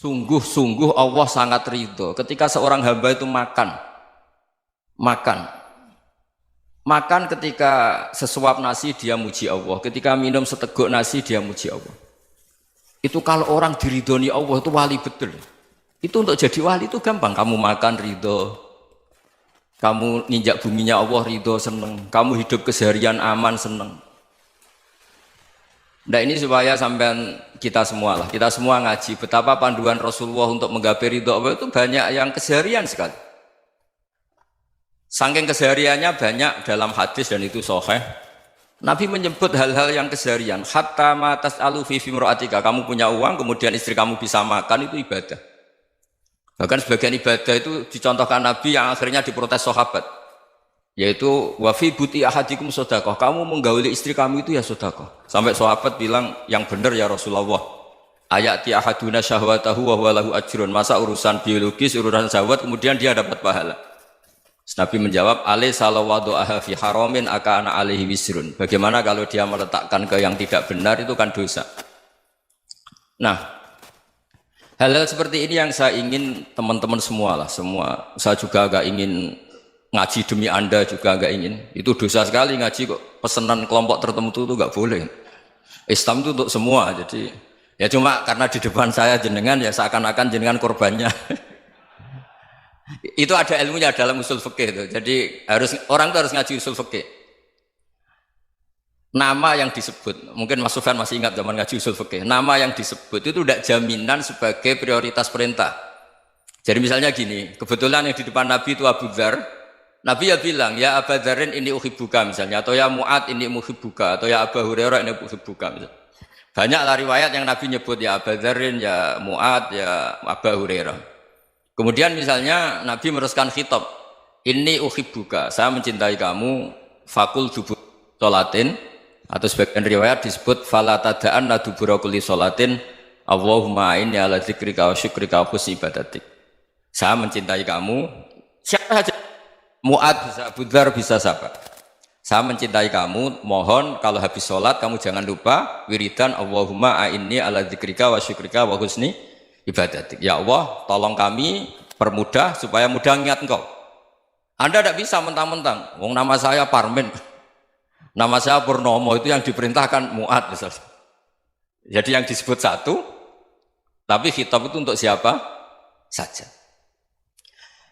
Sungguh-sungguh Allah sangat ridho ketika seorang hamba itu makan ketika sesuap nasi dia muji Allah, ketika minum seteguk nasi dia muji Allah. Itu kalau orang diridhoni Allah itu wali betul. Itu untuk jadi wali itu gampang, kamu makan ridho, kamu nginjak buminya Allah ridho seneng, kamu hidup keseharian aman seneng. Nah ini supaya sampean kita semua ngaji betapa panduan Rasulullah untuk menggapai ridho Allah itu banyak yang keseharian sekali. Saking kesehariannya banyak dalam hadis dan itu sahih. Nabi menyebut hal-hal yang keseharian. Hatta ma tas'alu fi imra'atika, kamu punya uang kemudian istri kamu bisa makan itu ibadah. Bahkan sebagian ibadah itu dicontohkan Nabi yang akhirnya diprotes sahabat. Yaitu wa fi buti ahadikum sedekah, kamu menggauli istri kamu itu ya sedekah. Sampai sahabat bilang yang benar ya Rasulullah. Ayati ahaduna syahwatahu wa huwa lahu ajrun. Masa urusan biologis, urusan syahwat kemudian dia dapat pahala. Nabi menjawab, alai salawadu'aha fi haramin akana alaihi wisrun. Bagaimana kalau dia meletakkan ke yang tidak benar itu kan dosa. Nah, hal-hal seperti ini yang saya ingin teman-teman semua lah, semua. Saya juga agak ingin ngaji demi Anda juga agak ingin. Itu dosa sekali ngaji kok pesanan kelompok tertentu itu enggak boleh. Islam itu untuk semua. Jadi ya cuma karena di depan saya jenengan ya seakan-akan jenengan korbannya. Itu ada ilmunya dalam usul fikih itu. Jadi orang itu harus ngaji usul fikih. Nama yang disebut, mungkin Mas Sufyan masih ingat zaman ngaji usul fikih. Nama yang disebut itu tidak jaminan sebagai prioritas perintah. Jadi misalnya gini, kebetulan yang di depan Nabi itu Abu Dzar. Nabi ya bilang, ya Abu Dzarin ini uhibbuka misalnya, atau ya Mu'ad ini uhibbuka, atau ya Abu Hurairah ini uhibbuka misalnya. Banyaklah riwayat yang Nabi nyebut ya Abu Dzarin, ya Mu'ad, ya Abu Hurairah. Kemudian misalnya Nabi meneruskan khitab, ini uhibbuka, saya mencintai kamu, fakul dubur sholatin, atau sebagian riwayat disebut falatadaan la dubura kulli sholatin, Allahumma inni ala dzikrika wa syukrika wa husni ibadatik. Saya mencintai kamu, siapa saja, Mu'ad bisa, Abu Dzar bisa siapa. Saya mencintai kamu, mohon kalau habis sholat kamu jangan lupa wiridan Allahumma a'inni ala dzikrika wa syukrika wa husni ibadatik. Ya Allah, tolong kami permudah supaya mudah ingat Engkau. Anda tidak bisa mentang-mentang, wong nama saya Parmin, nama saya Purnomo, itu yang diperintahkan Mu'ad misalnya. Jadi yang disebut satu, tapi khitab itu untuk siapa saja.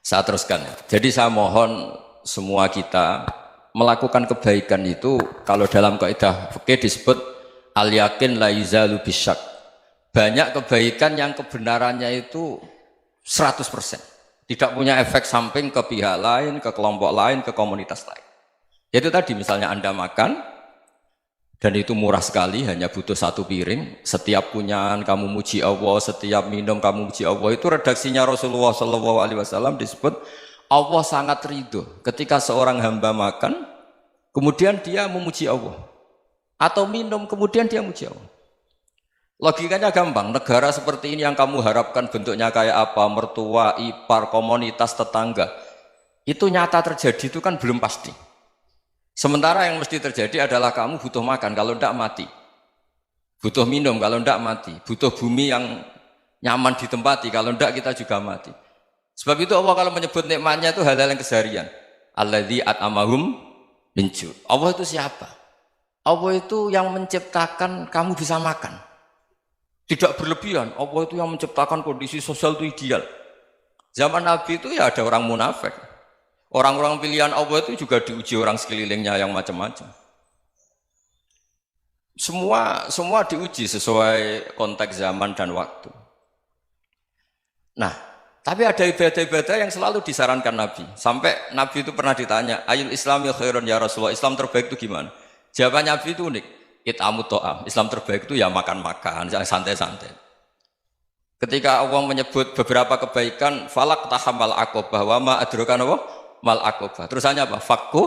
Saya teruskan ya. Jadi saya mohon semua kita melakukan kebaikan itu, kalau dalam kaidah fikih disebut al yakin la yuzalu bisyak. Banyak kebaikan yang kebenarannya itu 100%. Tidak punya efek samping ke pihak lain, ke kelompok lain, ke komunitas lain. Itu tadi misalnya Anda makan, dan itu murah sekali, hanya butuh satu piring. Setiap punyaan kamu muji Allah, setiap minum kamu muji Allah. Itu redaksinya Rasulullah SAW disebut Allah sangat ridho ketika seorang hamba makan, kemudian dia memuji Allah. Atau minum, kemudian dia muji Allah. Logikanya gampang, negara seperti ini yang kamu harapkan bentuknya kayak apa, mertua, ipar, komunitas, tetangga, itu nyata terjadi itu kan belum pasti. Sementara yang mesti terjadi adalah kamu butuh makan, kalau tidak mati. Butuh minum, kalau tidak mati. Butuh bumi yang nyaman ditempati, kalau tidak kita juga mati. Sebab itu Allah kalau menyebut nikmatnya itu hal-hal yang keseharian. Alladzi at'amahum min ju'. Allah itu siapa? Allah itu yang menciptakan kamu bisa makan. Tidak berlebihan, Allah itu yang menciptakan kondisi sosial itu ideal. Zaman Nabi itu ya ada orang munafik. Orang-orang pilihan Allah itu juga diuji orang sekelilingnya yang macam-macam. Semua diuji sesuai konteks zaman dan waktu. Nah, tapi ada ibadah-ibadah yang selalu disarankan Nabi. Sampai Nabi itu pernah ditanya, ayul islami khairun ya Rasulullah, Islam terbaik itu gimana? Jawaban Nabi itu unik. It'amut to'am, Islam terbaik itu ya makan-makan, jangan santai-santai. Ketika Allah menyebut beberapa kebaikan, falak tahamal akobah, wa ma adrokan apa? Mal akobah. Terusannya apa? Fakku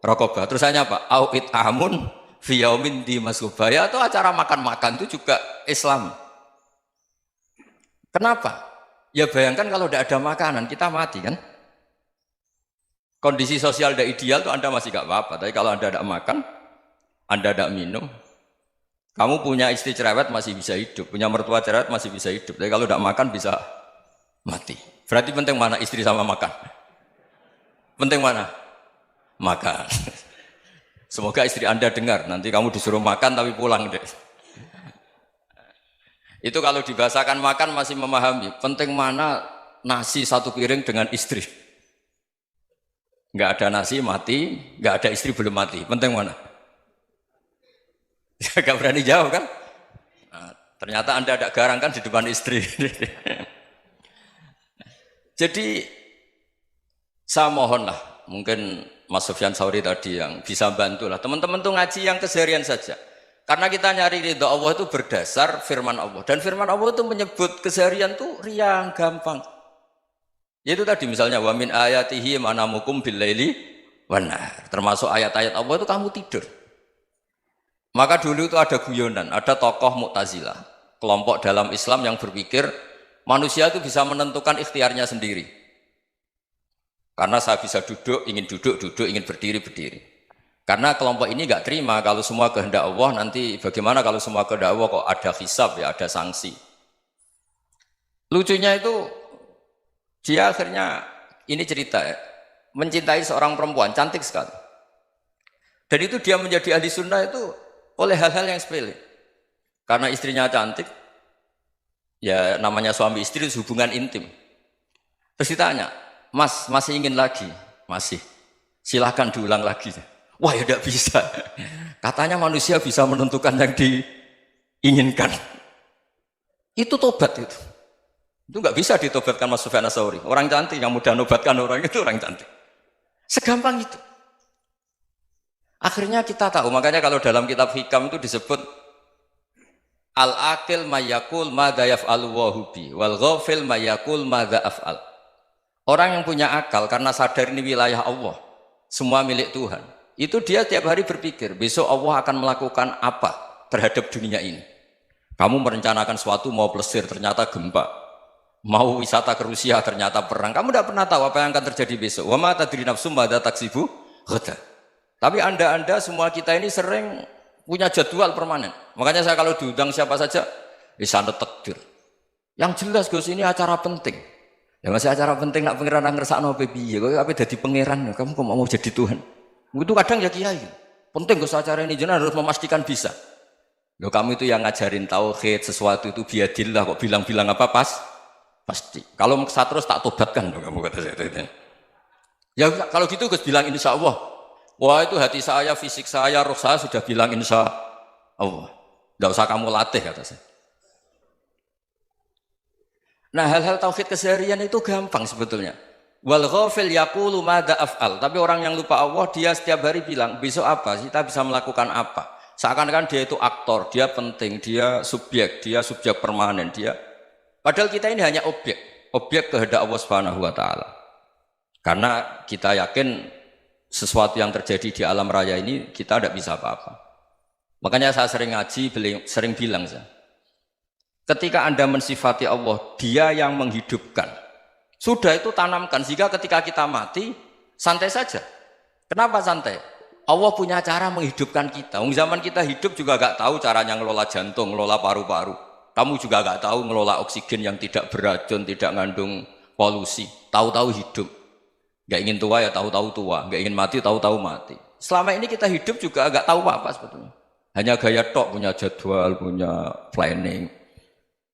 rokobah. Terusannya apa? Au it'amun fiyaumin di masubaya, atau acara makan-makan itu juga Islam. Kenapa? Ya bayangkan kalau tidak ada makanan, kita mati kan? Kondisi sosial tidak ideal itu Anda masih gak apa-apa, tapi kalau Anda tidak makan, Anda tidak minum, Kamu punya istri cerewet masih bisa hidup, punya mertua cerewet masih bisa hidup. Tapi kalau tidak makan bisa mati. Berarti penting mana istri sama makan? Penting mana? Makan. Semoga istri Anda dengar. Nanti kamu disuruh makan tapi pulang deh. Itu kalau dibahasakan makan masih memahami. Penting mana nasi satu piring dengan istri. Nggak ada nasi mati, nggak ada istri belum mati. Penting mana? Gak berani jawab kan? Nah, ternyata Anda ada garang kan di depan istri. Jadi saya mohonlah, mungkin Mas Sufyan Sauri tadi yang bisa bantulah. Teman-teman tuh ngaji yang keseharian saja. Karena kita nyari ridha Allah itu berdasar firman Allah. Dan firman Allah itu menyebut keseharian tuh riang, gampang. Yaitu tadi misalnya wa min ayatihi manamukum bil laili wan nahar. Termasuk ayat-ayat Allah itu kamu tidur. Maka dulu itu ada guyonan, ada tokoh Mu'tazilah, kelompok dalam Islam yang berpikir manusia itu bisa menentukan ikhtiarnya sendiri. Karena saya bisa duduk, ingin duduk, ingin berdiri, berdiri. Karena kelompok ini nggak terima kalau semua kehendak Allah, nanti bagaimana kalau semua kehendak Allah kok ada hisab ya, ada sanksi. Lucunya itu dia akhirnya, ini cerita ya, mencintai seorang perempuan, cantik sekali. Dan itu dia menjadi ahli sunnah itu oleh hal-hal yang sepele. Karena istrinya cantik, ya namanya suami istri itu hubungan intim. Terus ditanya, Mas, masih ingin lagi? Masih. Silahkan diulang lagi. Wah ya tidak bisa. Katanya manusia bisa menentukan yang diinginkan. Itu tobat itu. Itu nggak bisa ditobatkan Mas Sufyan Ats-Tsauri. Orang cantik yang mudah nobatkan orang itu orang cantik. Segampang itu. Akhirnya kita tahu, makanya kalau dalam kitab Hikam itu disebut al-aqil mayyakul madza yaf'alu wa hubi wal ghafil mayyakul madza af'al. Orang yang punya akal karena sadar ini wilayah Allah, semua milik Tuhan. Itu dia tiap hari berpikir, besok Allah akan melakukan apa terhadap dunia ini. Kamu merencanakan sesuatu mau plesir, ternyata gempa. Mau wisata ke Rusia, ternyata perang. Kamu tidak pernah tahu apa yang akan terjadi besok. Wa ma tadri nafsum madza taksibu ghadan. Tapi anda semua kita ini sering punya jadwal permanen. Makanya saya kalau diundang siapa saja, sanad takdir. Yang jelas Gus ini acara penting. Ya masih acara penting nak pangeran ngersakno piye? Kowe ape dadi pangeran? Kamu kok mau jadi Tuhan? Itu kadang ya kiai. Penting Gus acara ini jenengan harus memastikan bisa. Loh kamu itu yang ngajarin tauhid, sesuatu itu biadillah kok bilang-bilang apa pasti. Kalau saya terus tak tobatkan kamu kata saya. Ya kalau gitu Gus bilang insya Allah. Wah itu hati saya, fisik saya, roh saya sudah bilang insya Allah. Tidak usah kamu latih kata saya. Nah hal-hal tauhid keseharian itu gampang sebetulnya. Wal ghafil yaqulu madza af'al. Tapi orang yang lupa Allah dia setiap hari bilang besok apa? Kita bisa melakukan apa? Seakan-akan dia itu aktor, dia penting, dia subjek permanen, dia. Padahal kita ini hanya objek kehendak Allah Subhanahu wa taala. Karena kita yakin sesuatu yang terjadi di alam raya ini kita tidak bisa apa-apa. Makanya saya sering ngaji, sering bilang saya, ketika Anda mensifati Allah, dia yang menghidupkan. Sudah itu tanamkan, sehingga ketika kita mati, santai saja. Kenapa santai? Allah punya cara menghidupkan kita. Zaman kita hidup juga gak tahu caranya ngelola jantung, ngelola paru-paru. Kamu juga gak tahu ngelola oksigen yang tidak beracun, tidak mengandung polusi. Tahu-tahu hidup. Gak ingin tua ya tahu-tahu tua, gak ingin mati tahu-tahu mati. Selama ini kita hidup juga agak tahu apa sebetulnya. Hanya gaya tok, punya jadwal, punya planning.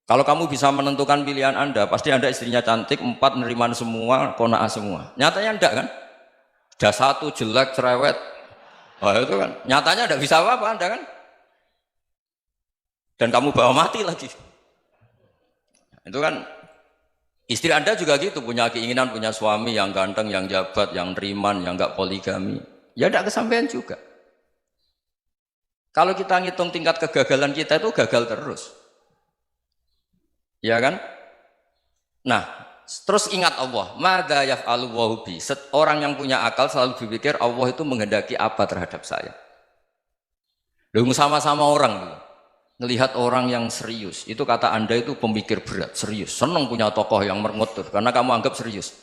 Kalau kamu bisa menentukan pilihan Anda, pasti Anda istrinya cantik, 4 neriman semua, kona'ah semua. Nyatanya enggak kan? Sudah 1 jelek, cerewet. Oh itu kan, nyatanya enggak bisa apa-apa Anda kan? Dan kamu bawa mati lagi. Itu kan istri Anda juga gitu, punya keinginan, punya suami yang ganteng, yang jabat, yang riman, yang enggak poligami. Ya enggak kesampaian juga. Kalau kita ngitung tingkat kegagalan kita itu gagal terus. Ya kan? Nah, terus ingat Allah, madza yaf'alu wa hubi. Orang yang punya akal selalu berpikir Allah itu menghendaki apa terhadap saya. Lalu sama-sama orang ngelihat orang yang serius, itu kata Anda itu pemikir berat, serius, senang punya tokoh yang merengut karena kamu anggap serius.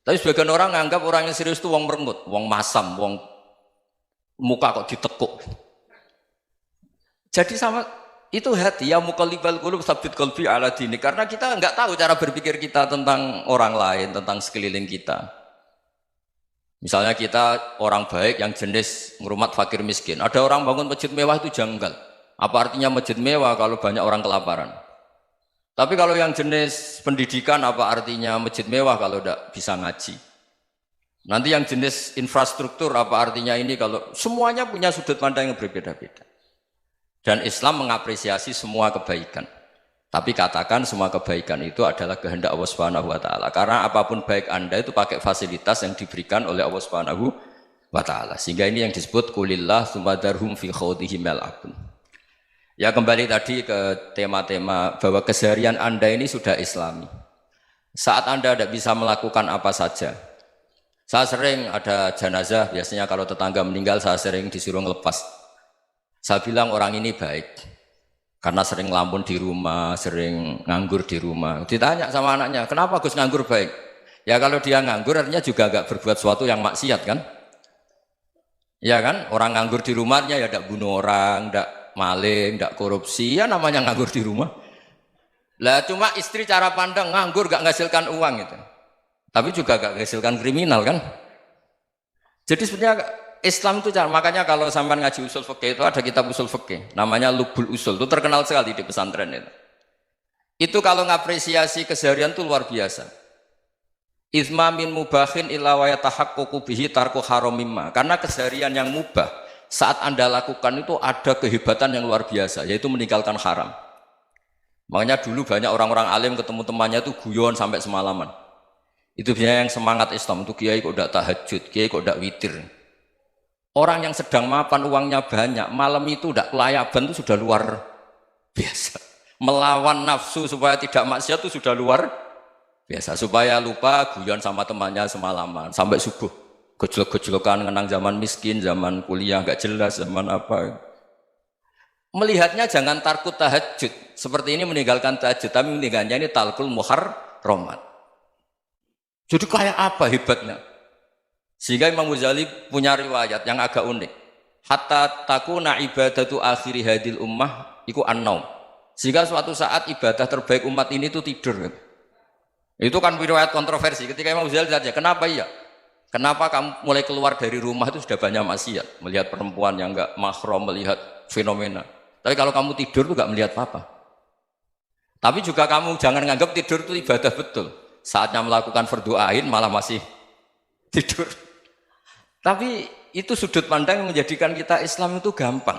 Tapi sebagian orang anggap orang yang serius itu wong merengut, wong masam, wong muka kok ditekuk. Jadi sama itu hati ya muqallibal qulub tsabbit qalbi ala dinik, karena kita nggak tahu cara berpikir kita tentang orang lain, tentang sekeliling kita. Misalnya kita orang baik yang jenis ngrumat fakir miskin. Ada orang bangun masjid mewah itu janggal. Apa artinya masjid mewah kalau banyak orang kelaparan? Tapi kalau yang jenis pendidikan apa artinya masjid mewah kalau tidak bisa ngaji? Nanti yang jenis infrastruktur apa artinya ini kalau semuanya punya sudut pandang yang berbeda-beda. Dan Islam mengapresiasi semua kebaikan. Tapi katakan semua kebaikan itu adalah kehendak Allah Subhanahu wa taala. Karena apapun baik Anda itu pakai fasilitas yang diberikan oleh Allah Subhanahu wa taala. Sehingga ini yang disebut kulillah tsumadarhum fi khawdihim yal'abun. Ya kembali tadi ke tema-tema bahwa keseharian Anda ini sudah Islami. Saat Anda tidak bisa melakukan apa saja. Saya sering ada jenazah, biasanya kalau tetangga meninggal saya sering disuruh ngelepas. Saya bilang orang ini baik. Karena sering ngelamun di rumah, sering nganggur di rumah. Ditanya sama anaknya, kenapa Gus nganggur baik? Ya kalau dia nganggur artinya juga agak berbuat sesuatu yang maksiat kan? Ya kan? Orang nganggur di rumahnya ya tidak bunuh orang, tidak maling, tidak korupsi, ya namanya nganggur di rumah. Lah cuma istri cara pandang nganggur gak menghasilkan uang itu. Tapi juga gak menghasilkan kriminal kan? Jadi sebenarnya Islam itu makanya kalau sampai ngaji usul fikih itu ada kitab usul fikih namanya Lubul Usul, itu terkenal sekali di pesantren itu. Itu kalau ngapresiasi keseharian itu luar biasa. Izma min mubahin illa wa yatahaqqaqu bihi tarku haramimma. Karena keseharian yang mubah saat Anda lakukan itu ada kehebatan yang luar biasa, yaitu meninggalkan haram. Makanya dulu banyak orang-orang alim ketemu temannya itu guyon sampai semalaman. Itu biasanya yang semangat Islam itu kiai kok tidak tahajud, kiai kok tidak witir. Orang yang sedang mapan uangnya banyak, malam itu tidak kelayaban itu sudah luar biasa. Melawan nafsu supaya tidak maksiat itu sudah luar biasa. Supaya lupa guyon sama temannya semalaman sampai subuh. Gejolak-gejolokan kenang zaman miskin, zaman kuliah nggak jelas, zaman apa. Melihatnya jangan tarkut tahajud. Seperti ini meninggalkan tahajud, tapi meninggalnya ini talkul muharramat. Jadi kayak apa hebatnya? Sehingga Imam Ghazali punya riwayat yang agak unik. Hatta takuna ibadatu akhiri hadil ummah iku an-naum. Sehingga suatu saat ibadah terbaik umat ini itu tidur. Itu kan riwayat kontroversi. Ketika Imam Ghazali tanya, kenapa iya? Kenapa kamu mulai keluar dari rumah itu sudah banyak maksiat? Melihat perempuan yang enggak mahram, melihat fenomena. Tapi kalau kamu tidur itu enggak melihat apa-apa. Tapi juga kamu jangan nganggap tidur itu ibadah betul. Saatnya melakukan fardu ain malah masih tidur. Tapi itu sudut pandang yang menjadikan kita Islam itu gampang.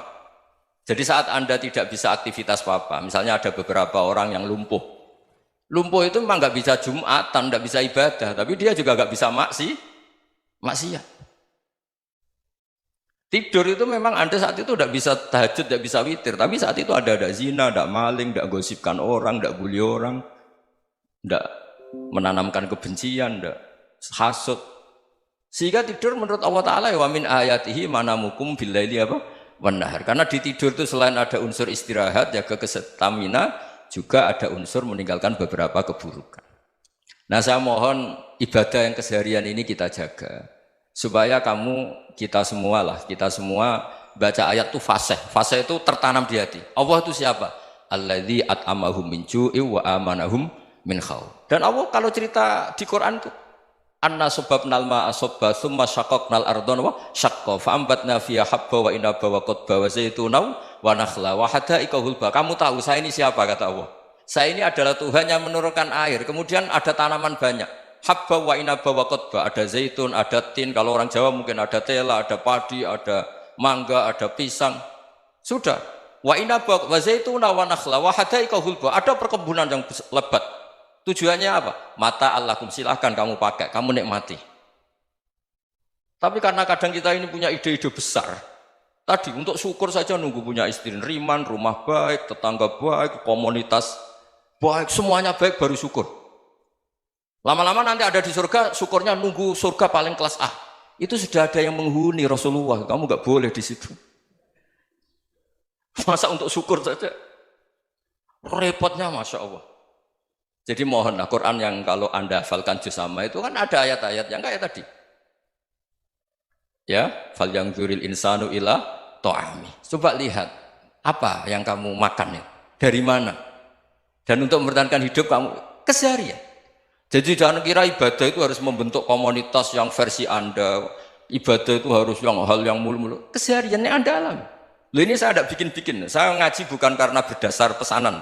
Jadi saat Anda tidak bisa aktivitas apa-apa, misalnya ada beberapa orang yang lumpuh. Lumpuh itu memang nggak bisa Jumatan, nggak bisa ibadah, tapi dia juga nggak bisa maksiat. Tidur itu memang Anda saat itu tidak bisa tahajud, tidak bisa witir, tapi saat itu ada zina, ada maling, tidak gosipkan orang, tidak bully orang, tidak menanamkan kebencian, tidak hasud. Sehingga tidur menurut Allah Ta'ala wa min ayatihi manamukum billaili apa? Wan-nahar. Karena di tidur itu selain ada unsur istirahat, jaga kestamina, juga ada unsur meninggalkan beberapa keburukan. Nah saya mohon ibadah yang keseharian ini kita jaga. Supaya kita semua baca ayat itu fasih. Fasih itu tertanam di hati. Allah itu siapa? Alladzi at'amahum min ju'i wa amanahum min khauf. Dan Allah kalau cerita di Quran itu anna sababnal ma'a sabba thumma syaqqaqnal ardha wa syaqqa fa ambatna fiha habba wa inaba wa qadba wa zaituna wa nakhla wa hadaika hulba. Kamu tahu saya ini siapa kata Allah? Saya ini adalah Tuhan yang menurunkan air, kemudian ada tanaman banyak. Habba wa inaba wa qadba, ada zaitun, ada tin, kalau orang Jawa mungkin ada tela, ada padi, ada mangga, ada pisang. Sudah. Wa inaba wa zaituna wa nakhla wa hadaika hulba, ada perkebunan yang lebat. Tujuannya apa? Mata Allahkum, silahkan kamu pakai, kamu nikmati. Tapi karena kadang kita ini punya ide-ide besar. Tadi untuk syukur saja nunggu punya istri riman, rumah baik, tetangga baik, komunitas baik, semuanya baik baru syukur. Lama-lama nanti ada di surga, syukurnya nunggu surga paling kelas A. Itu sudah ada yang menghuni Rasulullah, kamu nggak boleh di situ. Masa untuk syukur saja? Repotnya Masya Allah. Jadi mohonlah Quran yang kalau Anda hafalkan juz sama itu kan ada ayat-ayat yang kayak tadi. Ya, fal yanzuril insanu ila ta'ami. Coba lihat Apa yang kamu makan ya? Dari mana? Dan untuk mempertahankan hidup kamu keseharian. Jadi jangan kira ibadah itu harus membentuk komunitas yang versi Anda. Ibadah itu harus yang hal yang mulu-mulu. Kesehariannya Anda alami. Loh ini saya tidak bikin-bikin. Saya ngaji bukan karena berdasar pesanan.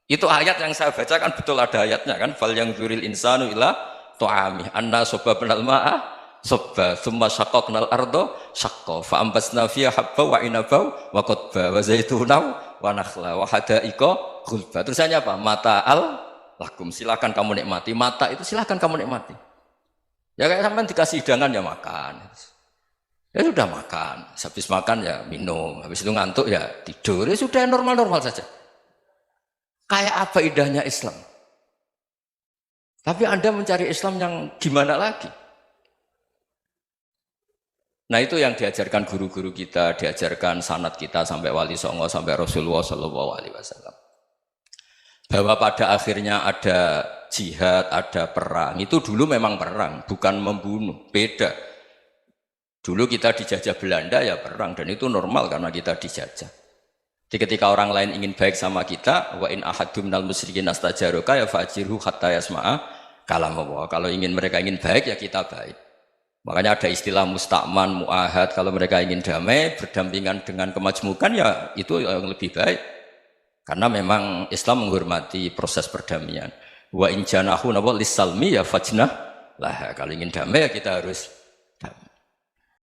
Itu ayat yang saya baca kan betul ada ayatnya kan. Fal yang dzuril insanu ila tu'ami. Anna soba benal ma'ah soba. Thumma syaqaqnal ardo syaqqa. Fa'ambasna fiha habba wa inabau wa qodba wa zaitunau wa nakhla wa hadaika ghulba. Terusannya apa? Mata'al lakum. Silakan kamu nikmati. Mata itu silakan kamu nikmati. Ya kayak sampean dikasih hidangan ya makan. Ya sudah makan. Habis makan ya minum. Habis itu ngantuk ya tidur. Ya sudah normal-normal saja. Kayak apa indahnya Islam. Tapi Anda mencari Islam yang gimana lagi? Nah itu yang diajarkan guru-guru kita, diajarkan sanad kita sampai Wali Songo, sampai Rasulullah SAW. Bahwa pada akhirnya ada jihad, ada perang. Itu dulu memang perang, bukan membunuh. Beda. Dulu kita dijajah Belanda ya perang, dan itu normal karena kita dijajah. Jadi ketika orang lain ingin baik sama kita, wa in ahadum minal musyrikin astajaroka ya fajirhu hatta yasma'a kalam Allah. Kalau mereka ingin baik ya kita baik. Makanya ada istilah musta'man, mu'ahad. Kalau mereka ingin damai, berdampingan dengan kemajmukan ya itu yang lebih baik. Karena memang Islam menghormati proses perdamaian. Wa in janahu lis-salmi ya fajnah lah. Kalau ingin damai ya kita harus